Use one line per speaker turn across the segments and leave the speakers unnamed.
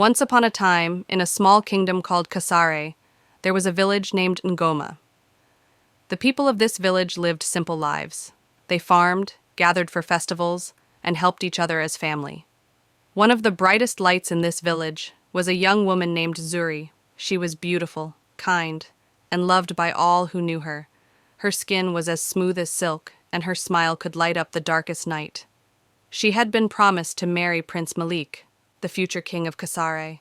Once upon a time, in a small kingdom called Kasare, there was a village named Ngoma. The people of this village lived simple lives. They farmed, gathered for festivals, and helped each other as family. One of the brightest lights in this village was a young woman named Zuri. She was beautiful, kind, and loved by all who knew her. Her skin was as smooth as silk, and her smile could light up the darkest night. She had been promised to marry Prince Malik, the future king of Kasare.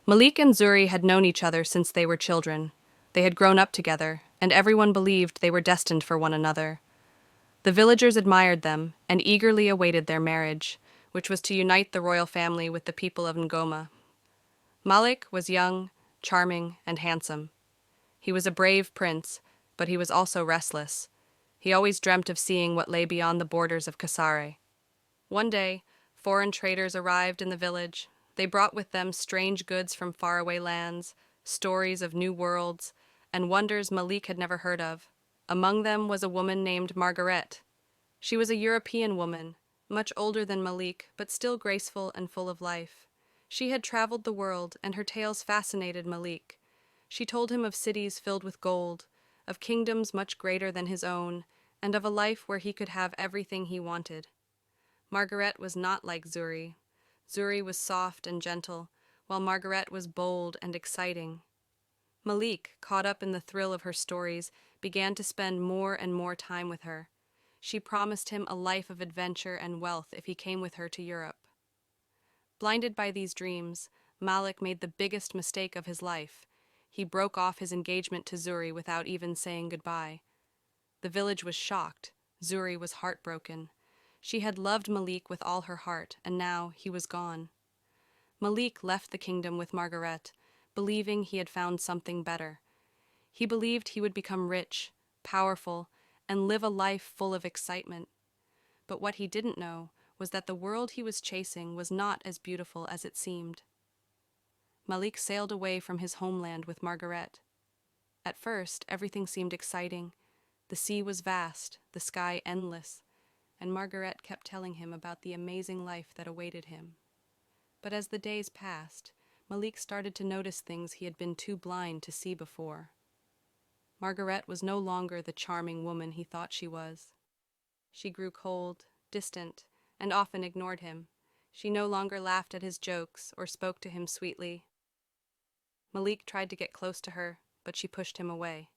Malik and Zuri had known each other since they were children. They had grown up together, and everyone believed they were destined for one another. The villagers admired them and eagerly awaited their marriage, which was to unite the royal family with the people of Ngoma. Malik was young, charming, and handsome. He was a brave prince, but he was also restless. He always dreamt of seeing what lay beyond the borders of Kasare. One day, foreign traders arrived in the village. They brought with them strange goods from faraway lands, stories of new worlds, and wonders Malik had never heard of. Among them was a woman named Margarete. She was a European woman, much older than Malik, but still graceful and full of life. She had traveled the world, and her tales fascinated Malik. She told him of cities filled with gold, of kingdoms much greater than his own, and of a life where he could have everything he wanted. Margarete was not like Zuri. Zuri was soft and gentle, while Margarete was bold and exciting. Malik, caught up in the thrill of her stories, began to spend more and more time with her. She promised him a life of adventure and wealth if he came with her to Europe. Blinded by these dreams, Malik made the biggest mistake of his life. He broke off his engagement to Zuri without even saying goodbye. The village was shocked. Zuri was heartbroken. She had loved Malik with all her heart, and now he was gone. Malik left the kingdom with Margarete, believing he had found something better. He believed he would become rich, powerful, and live a life full of excitement. But what he didn't know was that the world he was chasing was not as beautiful as it seemed. Malik sailed away from his homeland with Margarete. At first, everything seemed exciting. The sea was vast, the sky endless, and Margarete kept telling him about the amazing life that awaited him. But as the days passed, Malik started to notice things he had been too blind to see before. Margarete was no longer the charming woman he thought she was. She grew cold, distant, and often ignored him. She no longer laughed at his jokes or spoke to him sweetly. Malik tried to get close to her, but she pushed him away.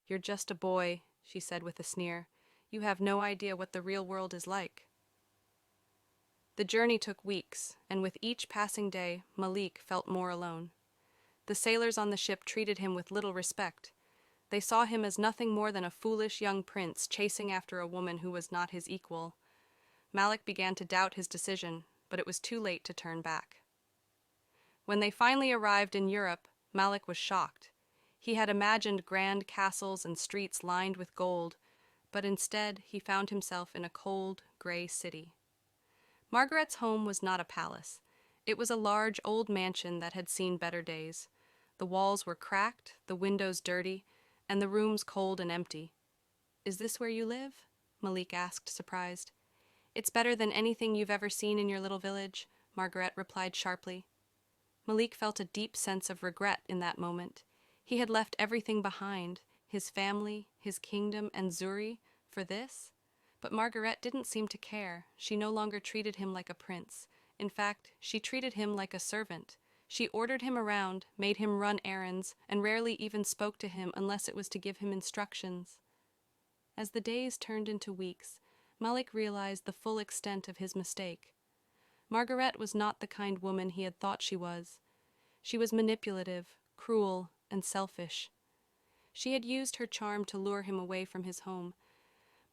"You're just a boy," she said with a sneer. "You have no idea what the real world is like." The journey took weeks, and with each passing day, Malik felt more alone. The sailors on the ship treated him with little respect. They saw him as nothing more than a foolish young prince chasing after a woman who was not his equal. Malik began to doubt his decision, but it was too late to turn back. When they finally arrived in Europe, Malik was shocked. He had imagined grand castles and streets lined with gold, but instead he found himself in a cold, gray city. Margaret's home was not a palace. It was a large old mansion that had seen better days. The walls were cracked, the windows dirty, and the rooms cold and empty. "Is this where you live?" Malik asked, surprised. "It's better than anything you've ever seen in your little village," Margarete replied sharply. Malik felt a deep sense of regret in that moment. He had left everything behind, his family, his kingdom, and Zuri, for this. But Margarete didn't seem to care. She no longer treated him like a prince. In fact, she treated him like a servant. She ordered him around, made him run errands, and rarely even spoke to him unless it was to give him instructions. As the days turned into weeks, Malik realized the full extent of his mistake. Margarete was not the kind woman he had thought she was. She was manipulative, cruel, and selfish. She had used her charm to lure him away from his home,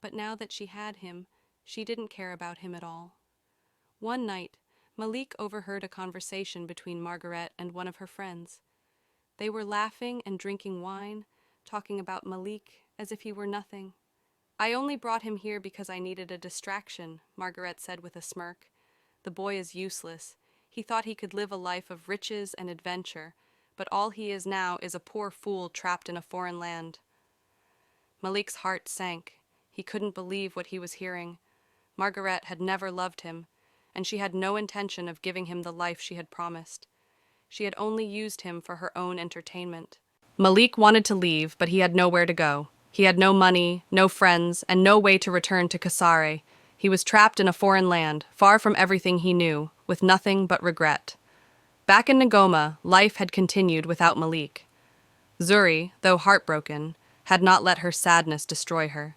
but now that she had him, she didn't care about him at all. One night, Malik overheard a conversation between Margarete and one of her friends. They were laughing and drinking wine, talking about Malik as if he were nothing. "I only brought him here because I needed a distraction," Margarete said with a smirk. "The boy is useless. He thought he could live a life of riches and adventure, but all he is now is a poor fool trapped in a foreign land." Malik's heart sank. He couldn't believe what he was hearing. Margarete had never loved him, and she had no intention of giving him the life she had promised. She had only used him for her own entertainment. Malik wanted to leave, but he had nowhere to go. He had no money, no friends, and no way to return to Kasare. He was trapped in a foreign land, far from everything he knew, with nothing but regret. Back in Ngoma, life had continued without Malik. Zuri, though heartbroken, had not let her sadness destroy her.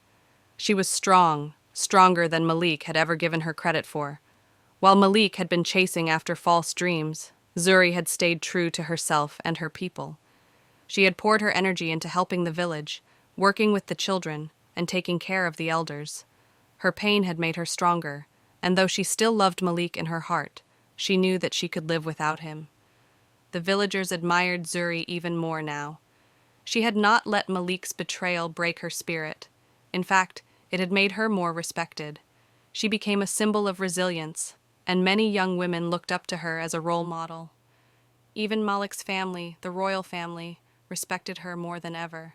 She was strong, stronger than Malik had ever given her credit for. While Malik had been chasing after false dreams, Zuri had stayed true to herself and her people. She had poured her energy into helping the village, working with the children, and taking care of the elders. Her pain had made her stronger, and though she still loved Malik in her heart, she knew that she could live without him. The villagers admired Zuri even more now. She had not let Malik's betrayal break her spirit. In fact, it had made her more respected. She became a symbol of resilience, and many young women looked up to her as a role model. Even Malik's family, the royal family, respected her more than ever.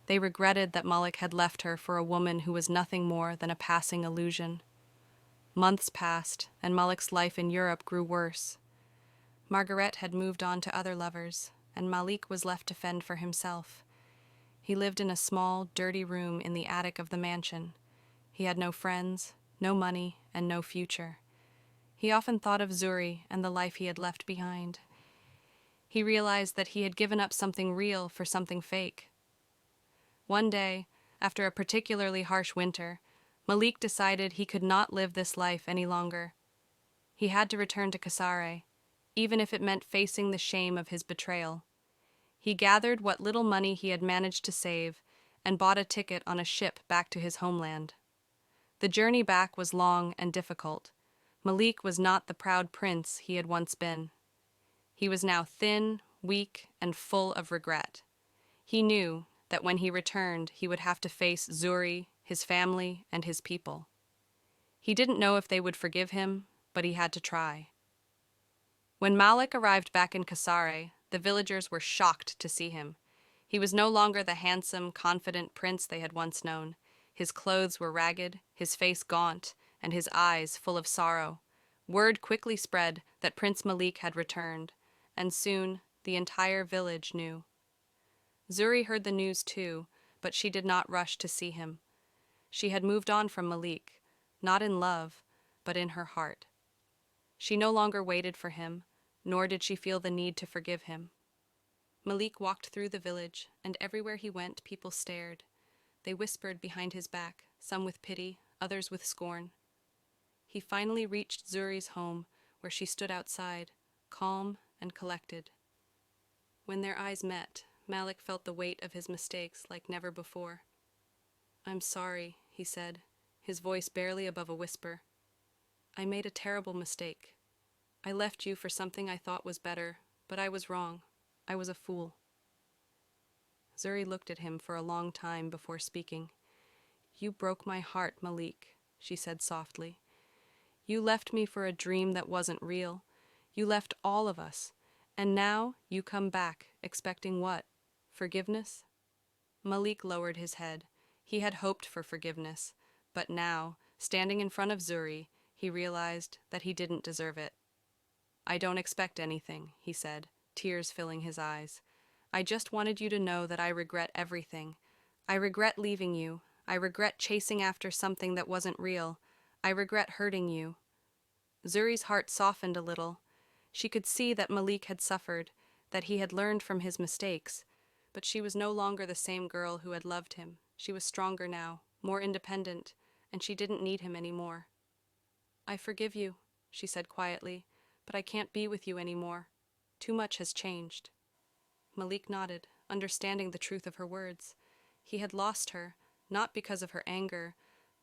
They regretted that Malik had left her for a woman who was nothing more than a passing illusion. Months passed, and Malik's life in Europe grew worse. Margarete had moved on to other lovers, and Malik was left to fend for himself. He lived in a small, dirty room in the attic of the mansion. He had no friends, no money, and no future. He often thought of Zuri and the life he had left behind. He realized that he had given up something real for something fake. One day, after a particularly harsh winter, Malik decided he could not live this life any longer. He had to return to Kasare, even if it meant facing the shame of his betrayal. He gathered what little money he had managed to save and bought a ticket on a ship back to his homeland. The journey back was long and difficult. Malik was not the proud prince he had once been. He was now thin, weak, and full of regret. He knew that when he returned, he would have to face Zuri, his family, and his people. He didn't know if they would forgive him, but he had to try. When Malik arrived back in Kasare, the villagers were shocked to see him. He was no longer the handsome, confident prince they had once known. His clothes were ragged, his face gaunt, and his eyes full of sorrow. Word quickly spread that Prince Malik had returned, and soon the entire village knew. Zuri heard the news too, but she did not rush to see him. She had moved on from Malik, not in love, but in her heart. She no longer waited for him, nor did she feel the need to forgive him. Malik walked through the village, and everywhere he went, people stared. They whispered behind his back, some with pity, others with scorn. He finally reached Zuri's home, where she stood outside, calm and collected. When their eyes met, Malik felt the weight of his mistakes like never before. "I'm sorry," he said, his voice barely above a whisper. "I made a terrible mistake. I left you for something I thought was better, but I was wrong. I was a fool." Zuri looked at him for a long time before speaking. "You broke my heart, Malik," she said softly. "You left me for a dream that wasn't real. You left all of us. And now you come back, expecting what? Forgiveness?" Malik lowered his head. He had hoped for forgiveness, but now, standing in front of Zuri, he realized that he didn't deserve it. "I don't expect anything," he said, tears filling his eyes. "I just wanted you to know that I regret everything. I regret leaving you. I regret chasing after something that wasn't real. I regret hurting you." Zuri's heart softened a little. She could see that Malik had suffered, that he had learned from his mistakes, but she was no longer the same girl who had loved him. She was stronger now, more independent, and she didn't need him anymore. "I forgive you," she said quietly, "but I can't be with you anymore. Too much has changed." Malik nodded, understanding the truth of her words. He had lost her, not because of her anger,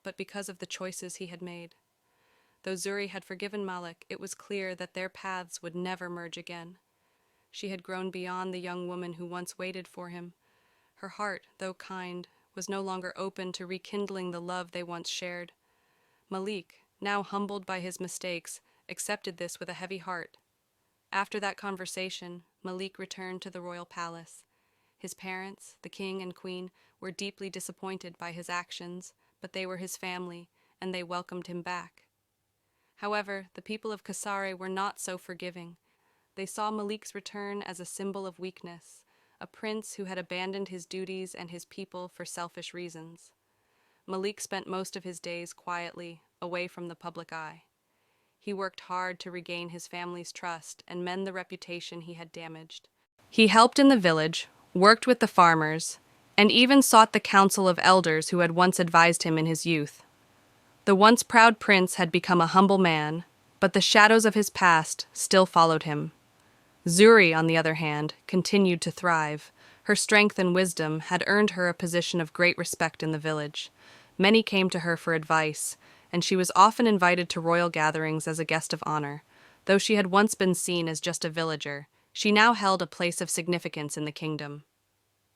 but because of the choices he had made. Though Zuri had forgiven Malik, it was clear that their paths would never merge again. She had grown beyond the young woman who once waited for him. Her heart, though kind, was no longer open to rekindling the love they once shared. Malik, now humbled by his mistakes, accepted this with a heavy heart. After that conversation, Malik returned to the royal palace. His parents, the king and queen, were deeply disappointed by his actions, but they were his family, and they welcomed him back. However, the people of Kasare were not so forgiving. They saw Malik's return as a symbol of weakness, a prince who had abandoned his duties and his people for selfish reasons. Malik spent most of his days quietly, away from the public eye. He worked hard to regain his family's trust and mend the reputation he had damaged. He helped in the village, worked with the farmers, and even sought the counsel of elders who had once advised him in his youth. The once proud prince had become a humble man, but the shadows of his past still followed him. Zuri, on the other hand, continued to thrive. Her strength and wisdom had earned her a position of great respect in the village. Many came to her for advice, and she was often invited to royal gatherings as a guest of honor. Though she had once been seen as just a villager, she now held a place of significance in the kingdom.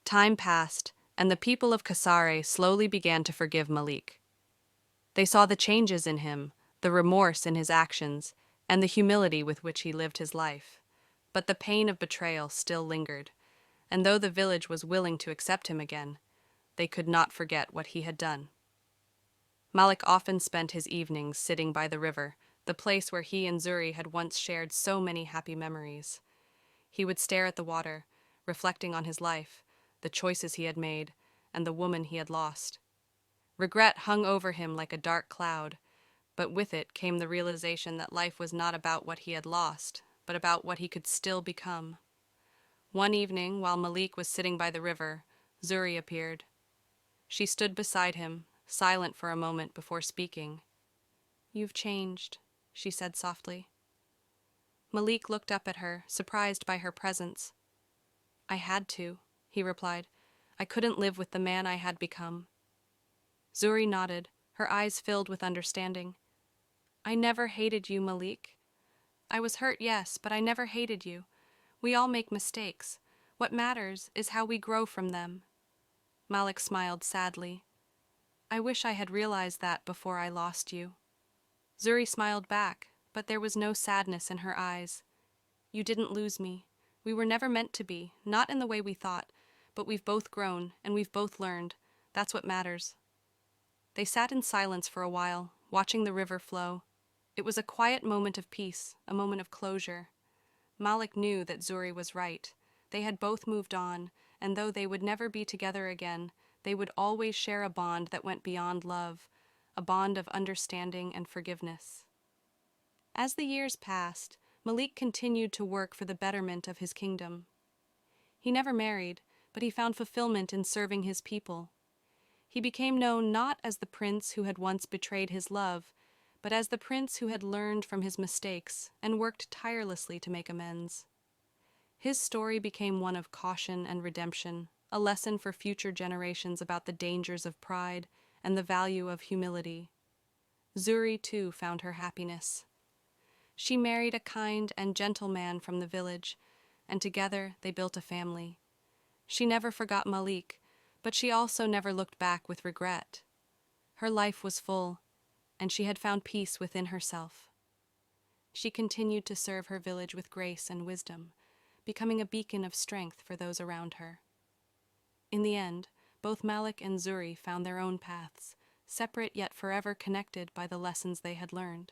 Time passed, and the people of Kasare slowly began to forgive Malik. They saw the changes in him, the remorse in his actions, and the humility with which he lived his life. But the pain of betrayal still lingered, and though the village was willing to accept him again, they could not forget what he had done. Malik often spent his evenings sitting by the river, the place where he and Zuri had once shared so many happy memories. He would stare at the water, reflecting on his life, the choices he had made, and the woman he had lost. Regret hung over him like a dark cloud, but with it came the realization that life was not about what he had lost, but about what he could still become. One evening, while Malik was sitting by the river, Zuri appeared. She stood beside him, silent for a moment before speaking. "You've changed," she said softly. Malik looked up at her, surprised by her presence. "I had to," he replied. "I couldn't live with the man I had become." Zuri nodded, her eyes filled with understanding. "I never hated you, Malik. I was hurt, yes, but I never hated you. We all make mistakes. What matters is how we grow from them." Malik smiled sadly. "I wish I had realized that before I lost you." Zuri smiled back, but there was no sadness in her eyes. "You didn't lose me. We were never meant to be, not in the way we thought, but we've both grown, and we've both learned. That's what matters." They sat in silence for a while, watching the river flow. It was a quiet moment of peace, a moment of closure. Malik knew that Zuri was right. They had both moved on, and though they would never be together again, they would always share a bond that went beyond love, a bond of understanding and forgiveness. As the years passed, Malik continued to work for the betterment of his kingdom. He never married, but he found fulfillment in serving his people. He became known not as the prince who had once betrayed his love, but as the prince who had learned from his mistakes and worked tirelessly to make amends. His story became one of caution and redemption, a lesson for future generations about the dangers of pride and the value of humility. Zuri, too, found her happiness. She married a kind and gentle man from the village, and together they built a family. She never forgot Malik, but she also never looked back with regret. Her life was full, and she had found peace within herself. She continued to serve her village with grace and wisdom, becoming a beacon of strength for those around her. In the end, both Malik and Zuri found their own paths, separate yet forever connected by the lessons they had learned.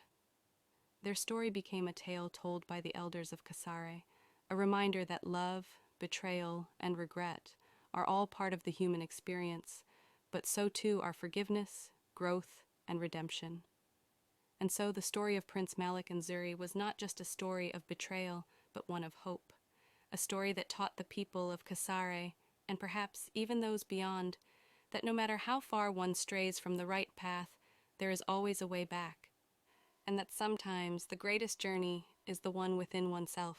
Their story became a tale told by the elders of Kasare, a reminder that love, betrayal, and regret are all part of the human experience, but so too are forgiveness, growth, and redemption. And so the story of Prince Malik and Zuri was not just a story of betrayal, but one of hope, a story that taught the people of Kasare, and perhaps even those beyond, that no matter how far one strays from the right path, there is always a way back, and that sometimes the greatest journey is the one within oneself.